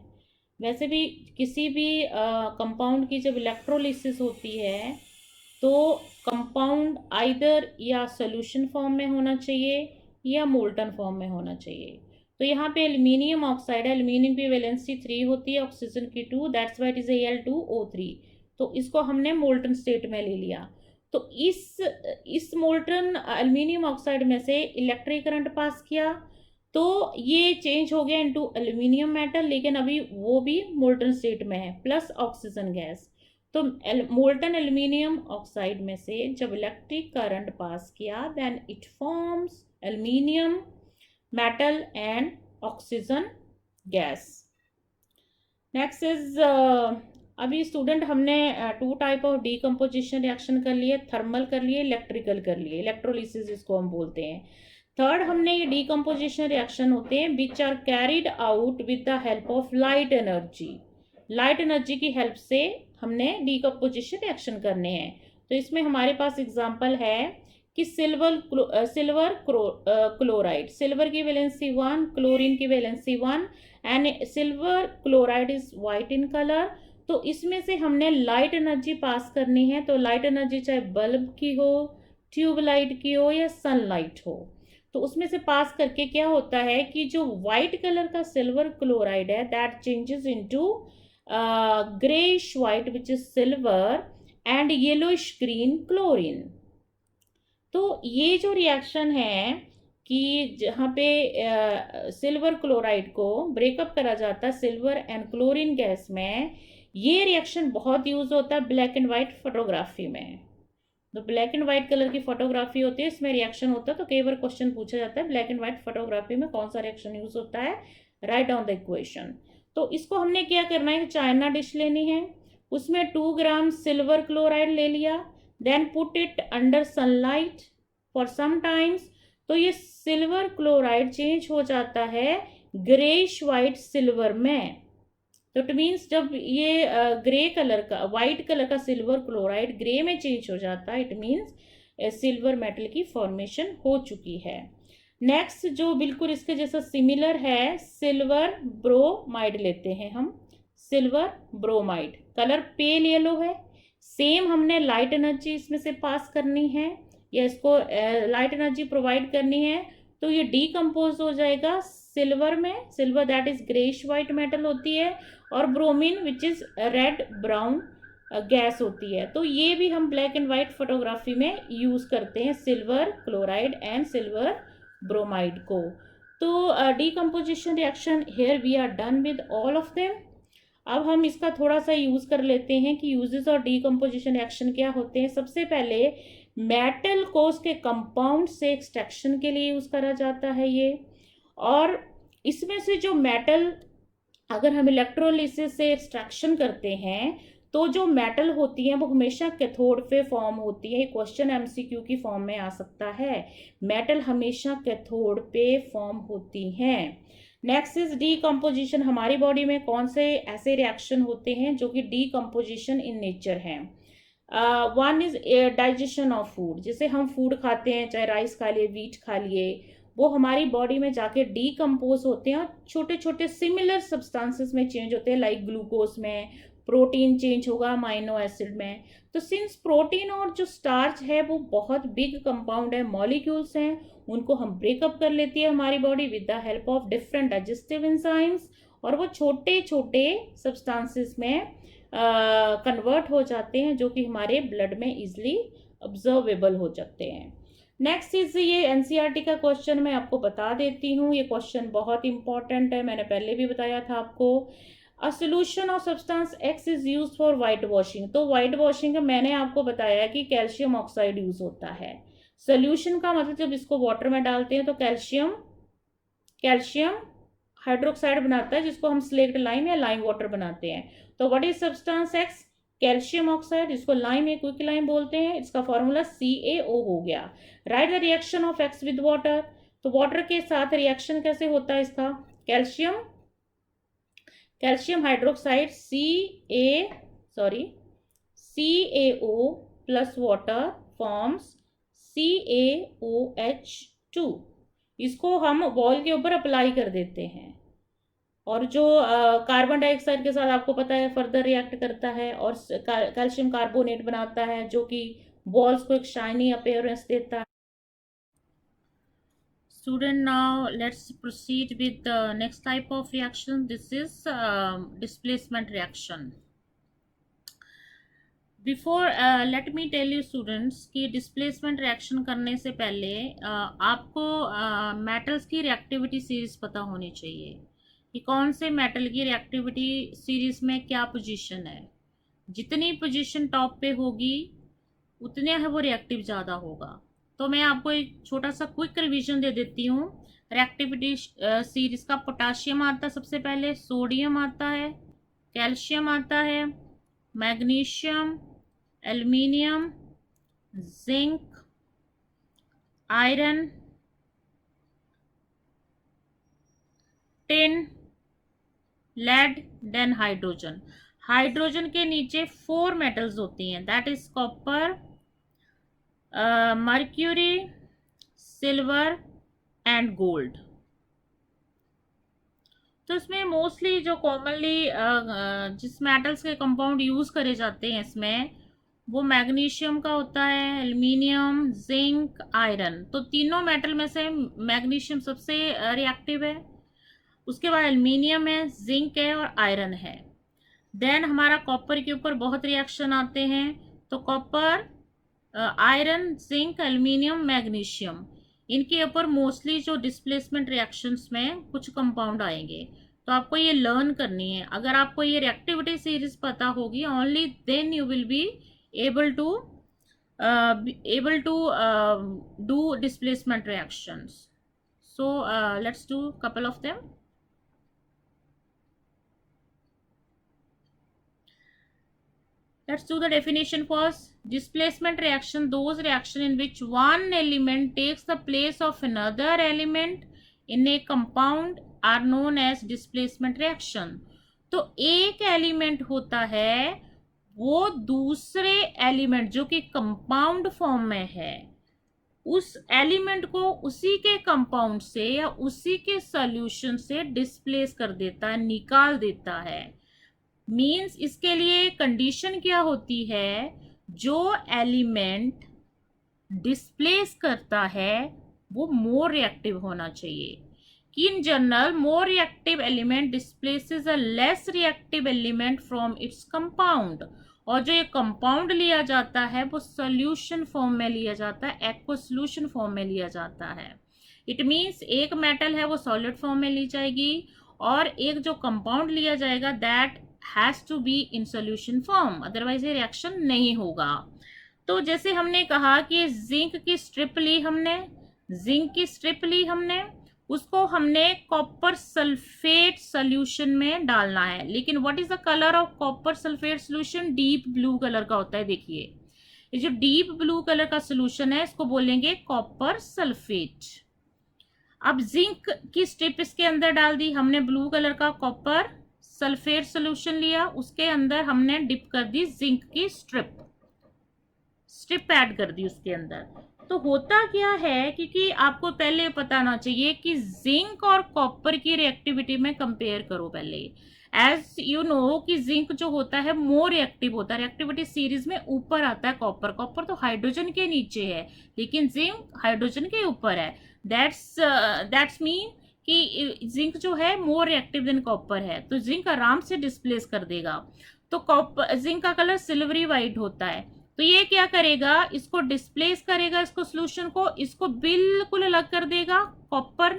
वैसे भी किसी भी कंपाउंड की जब इलेक्ट्रोलिसिस होती है तो कंपाउंड आइदर या सोल्यूशन फॉर्म में होना चाहिए या मोल्टन फॉर्म में होना चाहिए। तो यहाँ पे एल्यूमिनियम ऑक्साइड है, एल्यूमिनियम की वैलेंसी 3 होती है, ऑक्सीजन की 2, that's why it is Al2O3। तो इसको हमने मोल्टन स्टेट में ले लिया। तो इस मोल्टन एल्यूमिनियम ऑक्साइड में से इलेक्ट्रिक करंट पास किया तो ये चेंज हो गया इनटू एल्यूमिनियम मेटल, लेकिन अभी वो भी मोल्टन स्टेट में है, प्लस ऑक्सीजन गैस। तो मोल्टन एल्यूमिनियम ऑक्साइड में से जब इलेक्ट्रिक करंट पास किया then it forms aluminium metal and oxygen gas. Next is अभी स्टूडेंट हमने 2 टाइप ऑफ डीकम्पोजिशन रिएक्शन कर लिए, थर्मल कर लिए, इलेक्ट्रिकल कर लिए, इलेक्ट्रोलिसिस इसको हम बोलते हैं। थर्ड हमने ये डीकम्पोजिशन रिएक्शन होते हैं which are carried out with the help of light energy. Light energy की हेल्प से हमने डीकम्पोजिशन रिएक्शन करने हैं। तो इसमें हमारे पास एग्जांपल है कि सिल्वर क्लोराइड, सिल्वर की वैलेंसी 1, क्लोरीन की valency 1 and silver chloride is white in colour. तो इसमें से हमने लाइट एनर्जी पास करनी है। तो लाइट एनर्जी चाहे बल्ब की हो, ट्यूबलाइट की हो या सनलाइट हो, तो उसमें से पास करके क्या होता है कि जो व्हाइट कलर का सिल्वर क्लोराइड है that changes into greyish white which is silver and yellowish green chlorine. तो ये जो रिएक्शन है कि जहाँ पे सिल्वर क्लोराइड को ब्रेकअप करा जाता है सिल्वर एंड क्लोरीन गैस में, ये रिएक्शन बहुत यूज होता है ब्लैक एंड व्हाइट फोटोग्राफी में। तो ब्लैक एंड व्हाइट कलर की फोटोग्राफी होती है, इसमें रिएक्शन होता है। तो कई बार क्वेश्चन पूछा जाता है ब्लैक एंड व्हाइट फोटोग्राफी में कौन सा रिएक्शन यूज होता है, राइट डाउन द इक्वेशन। तो इसको हमने क्या करना है, चाइना डिश लेनी है, उसमें 2 ग्राम सिल्वर क्लोराइड ले लिया, then put it under sunlight for some times. तो ये सिल्वर क्लोराइड चेंज हो जाता है ग्रेइश व्हाइट सिल्वर में। तो इट मीन्स जब ये ग्रे कलर का, व्हाइट कलर का सिल्वर क्लोराइड ग्रे में चेंज हो जाता है, इट मीन्स सिल्वर मेटल की फॉर्मेशन हो चुकी है। नेक्स्ट जो बिल्कुल इसके जैसा सिमिलर है, सिल्वर ब्रोमाइड लेते हैं हम, silver bromide, colour pale yellow है। सेम हमने लाइट एनर्जी इसमें से पास करनी है या इसको लाइट एनर्जी प्रोवाइड करनी है। तो ये डीकम्पोज हो जाएगा सिल्वर में, silver that is greyish white metal होती है, और bromine which is red brown gas होती है। तो ये भी हम ब्लैक एंड व्हाइट फोटोग्राफी में यूज करते हैं, silver chloride and silver bromide को। तो decomposition reaction here we are done with all of them. अब हम इसका थोड़ा सा यूज कर लेते हैं कि यूजेस और डीकम्पोजिशन रिएक्शन क्या होते हैं। सबसे पहले मेटल को उसके कंपाउंड से एक्सट्रैक्शन के लिए यूज करा जाता है ये, और इसमें से जो मेटल अगर हम इलेक्ट्रोलिसिस से एक्सट्रैक्शन करते हैं तो जो मेटल होती है वो हमेशा कैथोड पे फॉर्म होती है। क्वेश्चन एमसीक्यू की फॉर्म में आ सकता है, मेटल हमेशा कैथोड पे फॉर्म होती हैं। Next is decomposition. हमारी बॉडी में कौन से ऐसे रिएक्शन होते हैं जो कि डीकम्पोजिशन इन नेचर हैं। One is digestion of food, जैसे हम फूड खाते हैं, चाहे राइस खा लिए, व्हीट खा लिए, वो हमारी बॉडी में जाके डीकम्पोज होते हैं और छोटे छोटे सिमिलर सब्सटेंसेस में चेंज होते हैं, लाइक ग्लूकोज में, प्रोटीन चेंज होगा अमाइनो एसिड में। तो सिंस प्रोटीन और जो स्टार्च है वो बहुत बिग कंपाउंड है, मॉलिक्यूल्स हैं, उनको हम ब्रेकअप कर लेती है हमारी body with the help of different digestive enzymes, और वो छोटे छोटे सब्सटेंसेस में कन्वर्ट हो जाते हैं जो कि हमारे ब्लड में इजिली ऑब्जर्वेबल हो जाते हैं। नेक्स्ट इज ये एनसीईआरटी का क्वेश्चन, मैं आपको बता देती हूँ, ये क्वेश्चन बहुत इंपॉर्टेंट है, मैंने पहले भी बताया था आपको। A solution of substance x is use for white washing. तो वाइट वॉशिंग का मैंने आपको बताया कि कैल्शियम ऑक्साइड यूज होता है। सोल्यूशन का मतलब जब इसको वाटर में डालते हैं तो कैल्शियम हाइड्रोक्साइड बनाता है, जिसको हम स्लेक्ट लाइम या लाइम वाटर बनाते हैं। तो what is substance x, calcium oxide, इसको लाइम या क्विक लाइम बोलते हैं, इसका फॉर्मूला CaO हो गया। Right the reaction of x with water. तो वाटर के साथ रिएक्शन कैसे होता है इसका, calcium hydroxide CaO plus water forms CaOH2। इसको हम वॉल के ऊपर अप्लाई कर देते हैं। और जो कार्बन डाइऑक्साइड के साथ आपको पता है फर्दर रिएक्ट करता है और कैल्शियम कार्बोनेट बनाता है, जो कि बॉल्स को एक शाइनी अपीयरेंस देता है. Student, now let's proceed with the next type of reaction. This is displacement reaction. Before let me tell you students कि displacement reaction करने से पहले आपको metals की reactivity series पता होनी चाहिए कि कौन से metal की reactivity series में क्या position है. जितनी पोजीशन टॉप पे होगी उतने है वो रिएक्टिव ज़्यादा होगा. तो मैं आपको एक छोटा सा क्विक रिवीजन दे देती हूँ. रिएक्टिविटी सीरीज का पोटाशियम आता है सबसे पहले, सोडियम आता है, कैल्शियम आता है, magnesium, aluminium, zinc, iron, tin, lead, then hydrogen. Hydrogen के नीचे 4 मेटल्स होती हैं, that is copper, mercury, silver and gold. तो इसमें मोस्टली जो कॉमनली जिस मेटल्स के कंपाउंड यूज करे जाते हैं इसमें वो मैग्नीशियम का होता है, एल्युमिनियम, जिंक, आयरन. तो तीनों मेटल में से मैग्नीशियम सबसे रिएक्टिव है, उसके बाद एल्युमिनियम है, जिंक है और आयरन है. देन हमारा कॉपर के ऊपर बहुत रिएक्शन आते हैं. तो copper, iron, zinc, aluminium, magnesium, इनके ऊपर मोस्टली जो डिस्प्लेसमेंट रिएक्शंस में कुछ कंपाउंड आएंगे. तो आपको ये लर्न करनी है. अगर आपको ये रिएक्टिविटी सीरीज पता होगी only then you will be able to do displacement reactions. So let's do couple of them. Let's do the definition first. Displacement reaction, those reaction in which one element takes the place of another element in a compound are known as displacement reaction. तो एक element होता है वो दूसरे element जो कि compound form में है उस एलिमेंट को उसी के कंपाउंड से या उसी के सॉल्यूशन से डिस्प्लेस कर देता है, निकाल देता है. मींस इसके लिए कंडीशन क्या होती है, जो एलिमेंट डिस्प्लेस करता है वो मोर रिएक्टिव होना चाहिए. कि in general more reactive element displaces a less reactive element from its compound. और जो ये कंपाउंड लिया जाता है वो सॉल्यूशन फॉर्म में लिया जाता है, एक्वस सॉल्यूशन फॉर्म में लिया जाता है. इट मींस एक मेटल है वो सॉलिड फॉर्म में ली जाएगी और एक जो कंपाउंड लिया जाएगा that has to be in solution form, otherwise ये रिएक्शन नहीं होगा. तो जैसे हमने कहा कि जिंक की स्ट्रिप ली हमने, उसको हमने कॉपर सल्फेट सॉल्यूशन में डालना है. लेकिन what is the colour of copper sulphate solution? Deep blue colour का होता है. देखिए ये जो डीप ब्लू कलर का सॉल्यूशन है इसको बोलेंगे कॉपर सल्फेट. अब जिंक की स्ट्रिप इसके अंदर डाल दी हमने, ब्लू कलर का कॉपर सल्फेट सॉल्यूशन लिया, उसके अंदर हमने डिप कर दी जिंक की स्ट्रिप ऐड कर दी उसके अंदर. तो होता क्या है, क्योंकि आपको पहले पता होना चाहिए कि जिंक और कॉपर की रिएक्टिविटी में कंपेयर करो पहले. एज यू नो कि जिंक जो होता है मोर रिएक्टिव होता है, रिएक्टिविटी सीरीज में ऊपर आता है कॉपर तो हाइड्रोजन के नीचे है लेकिन जिंक हाइड्रोजन के ऊपर है. दैट्स मीन कि जिंक जो है मोर रिएक्टिव देन कॉपर है, तो जिंक आराम से डिस्प्लेस कर देगा. तो कॉपर जिंक का कलर सिल्वरी वाइट होता है. तो ये क्या करेगा, इसको डिस्प्लेस करेगा, इसको सॉल्यूशन को, इसको बिल्कुल अलग कर देगा, कॉपर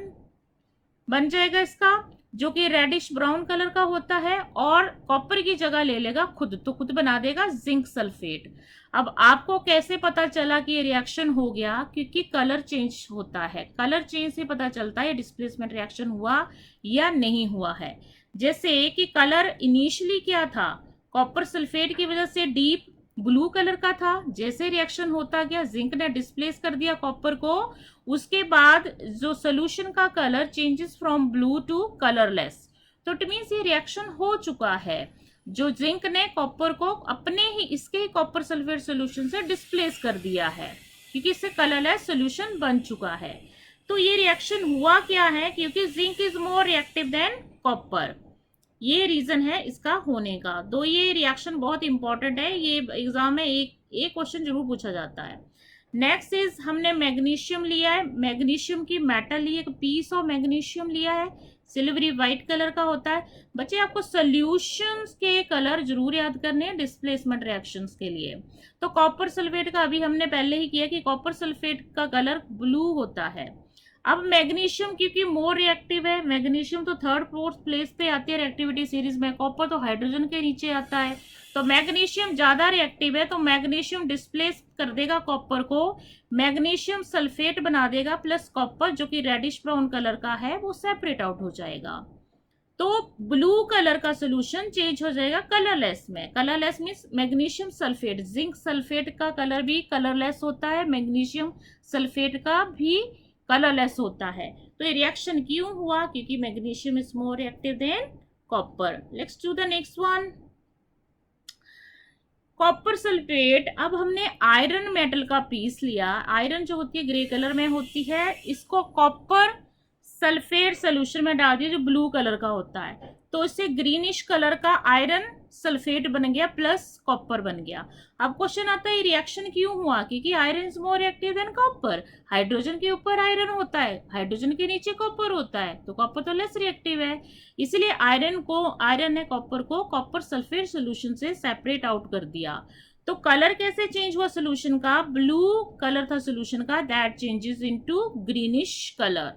बन जाएगा इसका जो कि रेडिश ब्राउन कलर का होता है और कॉपर की जगह ले लेगा खुद बना देगा जिंक सल्फेट. अब आपको कैसे पता चला कि ये रिएक्शन हो गया? क्योंकि कलर चेंज होता है, कलर चेंज से पता चलता है डिस्प्लेसमेंट रिएक्शन हुआ या नहीं हुआ है. जैसे कि कलर इनिशियली क्या था, कॉपर सल्फेट की वजह से डीप ब्लू कलर का था, जैसे रिएक्शन होता गया जिंक ने डिस्प्लेस कर दिया कॉपर को, उसके बाद जो सोल्यूशन का colour changes from blue to colourless. तो इट मींस ये रिएक्शन हो चुका है, जो जिंक ने कॉपर को अपने ही इसके कॉपर सल्फेट सोल्यूशन से डिस्प्लेस कर दिया है क्योंकि इससे कलरलेस सोल्यूशन बन चुका है. तो ये रिएक्शन हुआ क्या है, क्योंकि zinc is more reactive than copper. ये रीजन है इसका होने का। तो ये रिएक्शन बहुत इंपॉर्टेंट है, ये एग्जाम में एक क्वेश्चन जरूर पूछा जाता है। नेक्स्ट इज हमने मैग्नीशियम लिया है, मैग्नीशियम की मेटल ली है, एक पीस ऑफ मैग्नीशियम लिया है, सिल्वरी व्हाइट कलर का होता है। बच्चे आपको सॉल्यूशंस के कलर जरूर याद करने हैं डिस्प्लेसमेंट रिएक्शंस के लिए। तो कॉपर सल्फेट का अभी हमने पहले ही किया कि कॉपर सल्फेट का कलर ब्लू होता है। अब मैग्नीशियम क्योंकि मोर रिएक्टिव है, मैग्नीशियम तो थर्ड फोर्थ प्लेस पे आती है रिएक्टिविटी सीरीज में, कॉपर तो हाइड्रोजन के नीचे आता है। तो मैग्नीशियम ज्यादा रिएक्टिव है, तो मैग्नीशियम डिस्प्लेस कर देगा कॉपर को, मैग्नीशियम सल्फेट बना देगा प्लस कॉपर जो कि रेडिश ब्राउन कलर का है वो सेपरेट आउट हो जाएगा। तो ब्लू कलर का सोल्यूशन चेंज हो जाएगा कलरलेस में। Colourless means magnesium sulphate, zinc sulphate का कलर भी कलरलेस होता है, मैग्नीशियम सल्फेट का भी कलरलेस होता है। तो ये रिएक्शन क्यों हुआ? क्योंकि magnesium is more reactive than copper. Let's do the next one, copper sulphate. अब हमने आयरन मेटल का पीस लिया, आयरन जो होती है ग्रे कलर में होती है, इसको कॉपर सल्फेट सोल्यूशन में डाल दिया जो ब्लू कलर का होता है, तो इससे ग्रीनिश कलर का आयरन सल्फेट बन गया प्लस कॉपर बन गया। अब क्वेश्चन आता है रिएक्शन क्यों हुआ? क्योंकि iron is more reactive than copper, hydrogen के ऊपर आयरन होता है, हाइड्रोजन के नीचे कॉपर होता है, तो कॉपर तो लेस रिएक्टिव है, इसलिए आयरन ने कॉपर को कॉपर सल्फेट सोल्यूशन से सेपरेट आउट कर दिया। तो कलर कैसे चेंज हुआ सोल्यूशन का? ब्लू कलर था सोल्यूशन का, that changes into greenish colour.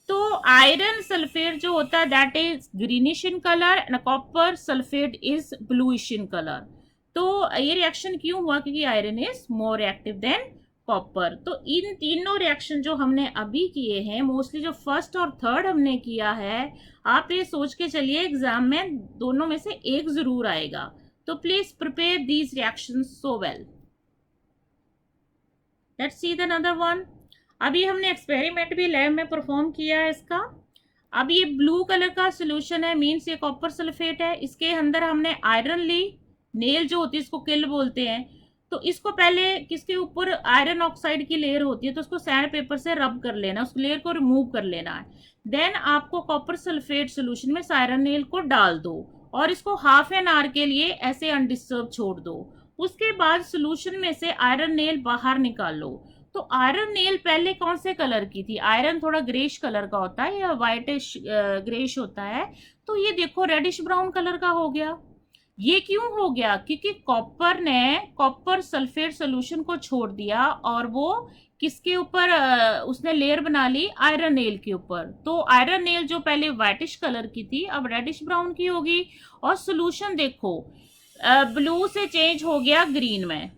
तो आयरन सल्फेट जो होता है that is greenish in colour and copper sulphate is bluish in colour. तो ये रिएक्शन क्यों हुआ? क्योंकि iron is more reactive than copper. तो इन तीनों रिएक्शन जो हमने अभी किए हैं, मोस्टली जो फर्स्ट और थर्ड हमने किया है, आप ये सोच के चलिए एग्जाम में दोनों में से एक जरूर आएगा। तो please prepare these reactions so well. Let's see the another one. अभी हमने एक्सपेरिमेंट भी लैब में परफॉर्म किया है इसका। अब ये ब्लू कलर का सोल्यूशन है, मीन्स ये कॉपर सल्फेट है, इसके अंदर हमने आयरन ली, नेल जो होती है इसको किल बोलते हैं। तो इसको पहले किसके ऊपर आयरन ऑक्साइड की लेयर होती है, तो उसको सैंड पेपर से रब कर लेना, उस लेयर को रिमूव कर लेना है। देन आपको कॉपर सल्फेट सोल्यूशन में आयरन नेल को डाल दो और इसको हाफ एन आवर के लिए ऐसे अनडिस्टर्ब छोड़ दो। उसके बाद सोल्यूशन में से आयरन नेल बाहर निकाल लो। तो आयरन नेल पहले कौन से कलर की थी? आयरन थोड़ा ग्रेश कलर का होता है या व्हाइटिश ग्रेश होता है, तो ये देखो रेडिश ब्राउन कलर का हो गया। ये क्यों हो गया? क्योंकि कॉपर ने कॉपर सल्फेट सोल्यूशन को छोड़ दिया और वो किसके ऊपर उसने लेयर बना ली? आयरन नेल के ऊपर। तो आयरन नेल जो पहले व्हाइटिश कलर की थी अब रेडिश ब्राउन की होगी। और सोल्यूशन देखो ब्लू से चेंज हो गया ग्रीन में,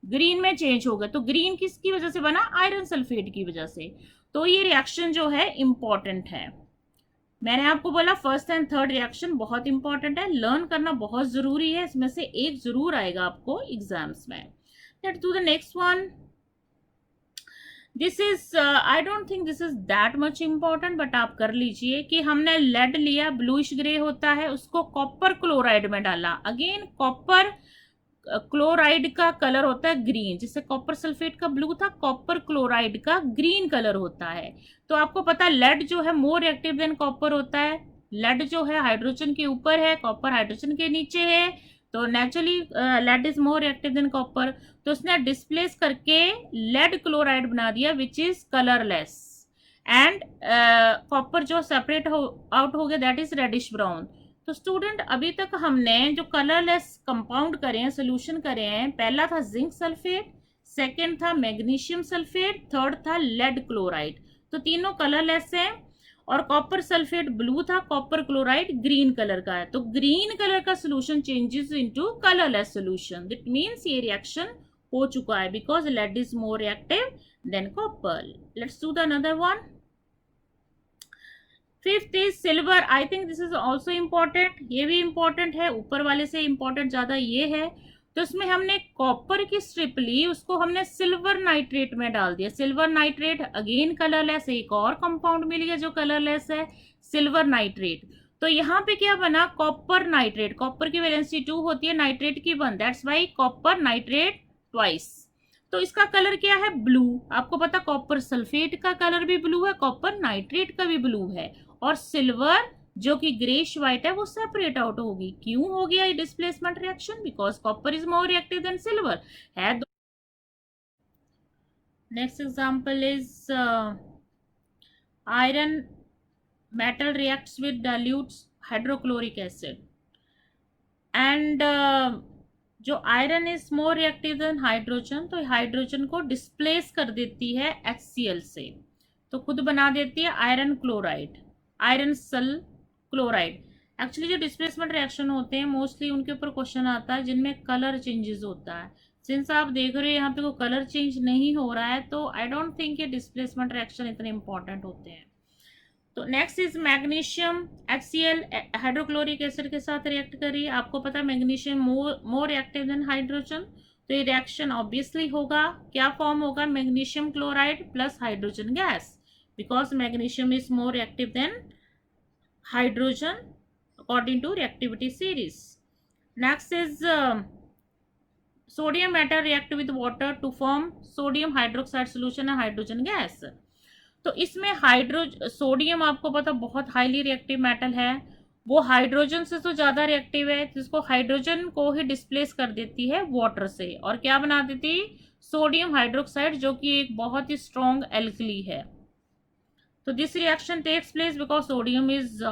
ग्रीन में चेंज हो गया। तो ग्रीन किसकी वजह से बना? आयरन सल्फेट की वजह से। तो ये रिएक्शन जो है इंपॉर्टेंट है। मैंने आपको बोला फर्स्ट एंड थर्ड रिएक्शन बहुत इंपॉर्टेंट है, लर्न करना बहुत जरूरी है, इसमें से एक जरूर आएगा आपको एग्जाम्स में। Let's do the next one. This is I don't think this is that much important, but आप कर लीजिए कि हमने लेड लिया, ब्लूइश ग्रे होता है, उसको कॉपर क्लोराइड में डाला। अगेन कॉपर क्लोराइड का कलर होता है ग्रीन, जिससे कॉपर सल्फेट का ब्लू था, कॉपर क्लोराइड का ग्रीन कलर होता है। तो आपको पता है लेड जो है मोर रिएक्टिव देन कॉपर होता है। लेड जो है हाइड्रोजन के ऊपर है, कॉपर हाइड्रोजन के नीचे है, तो naturally lead is more reactive than copper. तो उसने डिस्प्लेस करके लेड क्लोराइड बना दिया which is colourless, and copper जो सेपरेट आउट हो गया दैट इज रेडिश ब्राउन। तो स्टूडेंट अभी तक हमने जो कलरलेस कंपाउंड करे हैं, सोल्यूशन करे हैं, पहला था जिंक सल्फेट, सेकंड था मैग्नीशियम सल्फेट, थर्ड था लेड क्लोराइड। तो तीनों कलरलेस हैं। और कॉपर सल्फेट ब्लू था, कॉपर क्लोराइड ग्रीन कलर का है। तो ग्रीन कलर का solution changes into colourless solution, that means ये रिएक्शन हो चुका है because lead is more reactive than copper. Let's do the another one. Fifth is silver. I think this is also important, ये भी important है, ऊपर वाले से इम्पॉर्टेंट ज्यादा ये है। तो इसमें हमने कॉपर की स्ट्रिप ली, उसको हमने सिल्वर नाइट्रेट में डाल दिया। सिल्वर नाइट्रेट अगेन कलरलेस, एक और कंपाउंड मिल गया जो कलरलेस है, सिल्वर नाइट्रेट। तो यहाँ पे क्या बना? Copper nitrate. कॉपर की वैलेंसी 2 होती है, नाइट्रेट की 1, that's why copper nitrate twice. तो इसका कलर क्या है? ब्लू। आपको पता कॉपर सल्फेट का कलर भी ब्लू है, कॉपर नाइट्रेट का भी ब्लू है, और सिल्वर जो कि ग्रेश व्हाइट है वो सेपरेट आउट होगी। क्यों हो गया ये displacement reaction? Because copper is more reactive than silver है। Next example is iron metal reacts with dilutes hydrochloric acid and जो iron is more reactive than hydrogen, तो हाइड्रोजन को डिस्प्लेस कर देती है HCl से, तो खुद बना देती है आयरन क्लोराइड, आयरन सल क्लोराइड। एक्चुअली जो डिस्प्लेसमेंट रिएक्शन होते हैं मोस्टली उनके ऊपर क्वेश्चन आता है जिनमें कलर चेंजेस होता है। सिंस आप देख रहे हो यहाँ पे कोई कलर चेंज नहीं हो रहा है, तो आई डोंट थिंक ये डिस्प्लेसमेंट रिएक्शन इतने इंपॉर्टेंट होते हैं। तो next is magnesium HCl hydrochloric acid के साथ रिएक्ट करिए। आपको पता है magnesium more reactive than hydrogen, तो ये रिएक्शन ऑब्वियसली होगा, क्या फॉर्म होगा? Magnesium chloride plus hydrogen gas, because magnesium is more reactive than hydrogen according to reactivity series. Next is sodium metal react with water to form sodium hydroxide solution and hydrogen gas. तो इसमें sodium आपको पता बहुत highly reactive metal है, वो hydrogen से तो ज़्यादा रिएक्टिव है, जिसको हाइड्रोजन को ही डिस्प्लेस कर देती है वाटर से, और क्या बना देती? सोडियम हाइड्रोक्साइड, जो कि एक बहुत ही स्ट्रॉन्ग एल्कली है। तो this reaction takes place because sodium is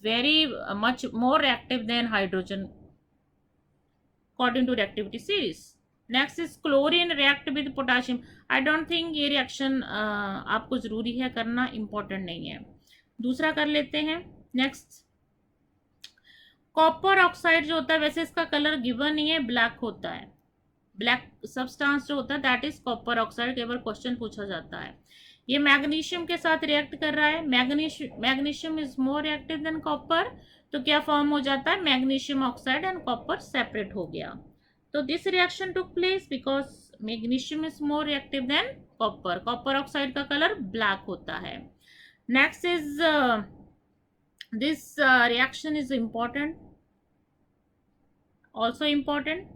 very much more reactive than hydrogen according to reactivity series. Next is chlorine react with potassium. I don't think ये रिएक्शन आपको जरूरी है करना, इंपॉर्टेंट नहीं है। दूसरा कर लेते हैं। नेक्स्ट कॉपर ऑक्साइड जो होता है, वैसे इसका कलर गिवन नहीं है, ब्लैक होता है। ब्लैक सब्सटेंस जो होता है दैट इज कॉपर ऑक्साइड, कई बार क्वेश्चन पूछा जाता है। ये मैग्नीशियम के साथ रिएक्ट कर रहा है, magnesium is more reactive than copper, तो क्या फॉर्म हो जाता है? Magnesium oxide and copper separate हो गया। तो this reaction took place because magnesium is more reactive than copper. Copper oxide का कलर ब्लैक होता है। Next is this reaction is important, also important.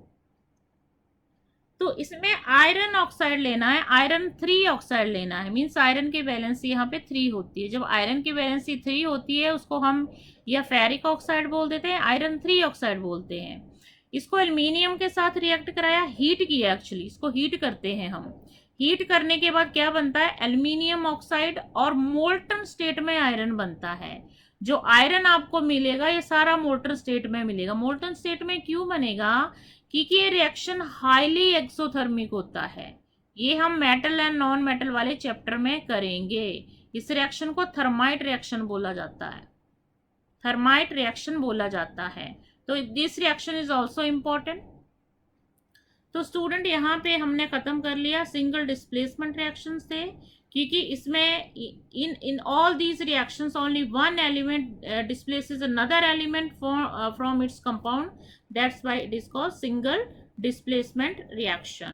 तो इसमें आयरन ऑक्साइड लेना है, आयरन 3 ऑक्साइड लेना है, मीन्स आयरन की वैलेंसी यहाँ पे 3 होती है। जब आयरन की वैलेंसी 3 होती है उसको हम या फेरिक ऑक्साइड बोल देते हैं, आयरन 3 ऑक्साइड बोलते हैं। इसको एल्यूमिनियम के साथ रिएक्ट कराया, हीट किया, एक्चुअली इसको हीट करते हैं हम। हीट करने के बाद क्या बनता है? एल्यूमिनियम ऑक्साइड, और मोल्टन स्टेट में आयरन बनता है। जो आयरन आपको मिलेगा ये सारा मोल्टन स्टेट में मिलेगा। मोल्टन स्टेट में क्यों बनेगा? क्योंकि ये रिएक्शन हाईली एक्सोथर्मिक होता है। ये हम मेटल एंड नॉन मेटल वाले चैप्टर में करेंगे। इस रिएक्शन को थर्माइट रिएक्शन बोला जाता है, थर्माइट रिएक्शन बोला जाता है। तो this reaction is also important. तो स्टूडेंट यहाँ पे हमने खत्म कर लिया सिंगल डिस्प्लेसमेंट रिएक्शन से, क्योंकि इसमें in all these reactions only one element displaces another element from its compound, that's why it is called single displacement reaction.